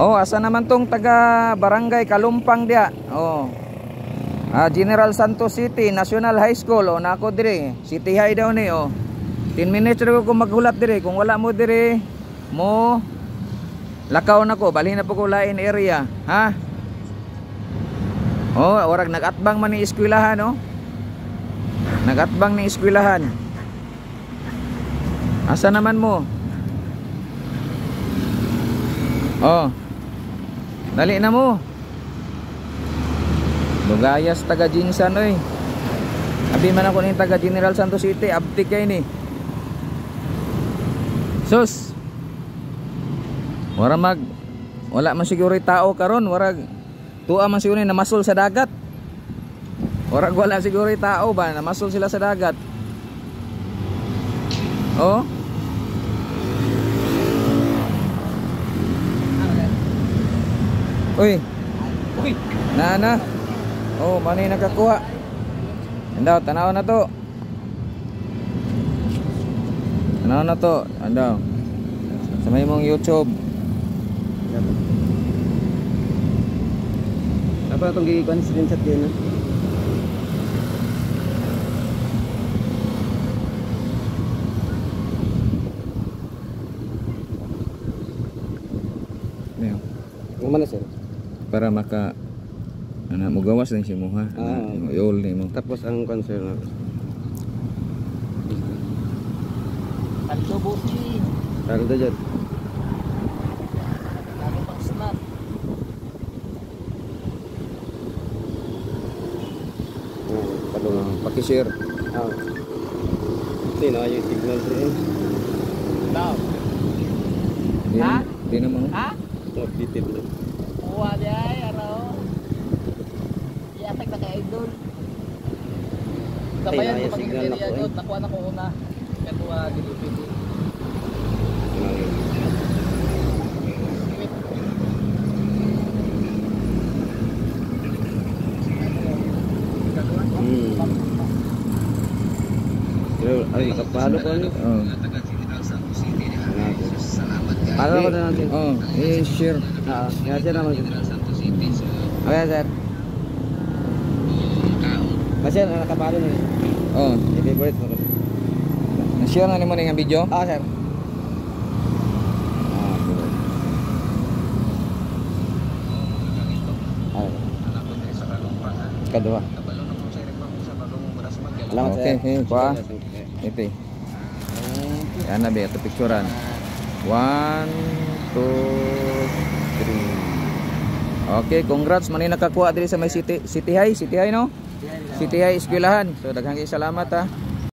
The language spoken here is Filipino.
Oh, asa naman tong taga Barangay Kalumpang dia? Oh. General Santos City National High School. Oh, nako dire. City High daw ni oh. 10 minutes ra ko maghulat dire. Kung wala mo dire, mo lakaw nako, balhin na po ko lain area, ha? Oh, orag nagatbang man ni eskwelahan, oh. Nagatbang ni eskwelahan. Asa naman mo? Oh. Dali na mo. Lugayas taga Jinsan oy. Abi man ako ning taga General Santos City, abtik kay ni. Sus. Wala man siguro tao karon, warag tuwa man siguro na masul sa dagat. Warag wala siguro tao ba na masul sila sa dagat. Oh. Uy. Uy. Na. Oh, mani nakakuha. Andaw, tanaw na to. Tanaw na to. Andaw. Sa may mong YouTube. Apa itong gigikuan screenshot din, no? Yung mana sir? Para maka mo gawas din si mo ha. Yol ni mo. Tapos ang concern Kaldo bosi. Kaldo dyan. Lagi pang snap. Paki-share. Sino yung signal rin? Daw. Ha? Di naman. Ha? Updated na. Kuha di ay araw. I-attack na kay Idol. Sabayan ko pag-area doon. Nakuha na ko una. Katuwa dito dito. Ay, kapalo ko ano? Oh. Palo ko na natin. Oh, share. Share naman. Okay, sir. Kasi nakapalo na. Oh, i-favorite mo. na-share na nimo ning video? Sir. Kedua. Okay, pa. Ito. Yan na ba ito picturean. 1, 2, 3. Okay, congrats man nakakuha diri sa may City High no? City High eskwelahan. So daghang salamat ha.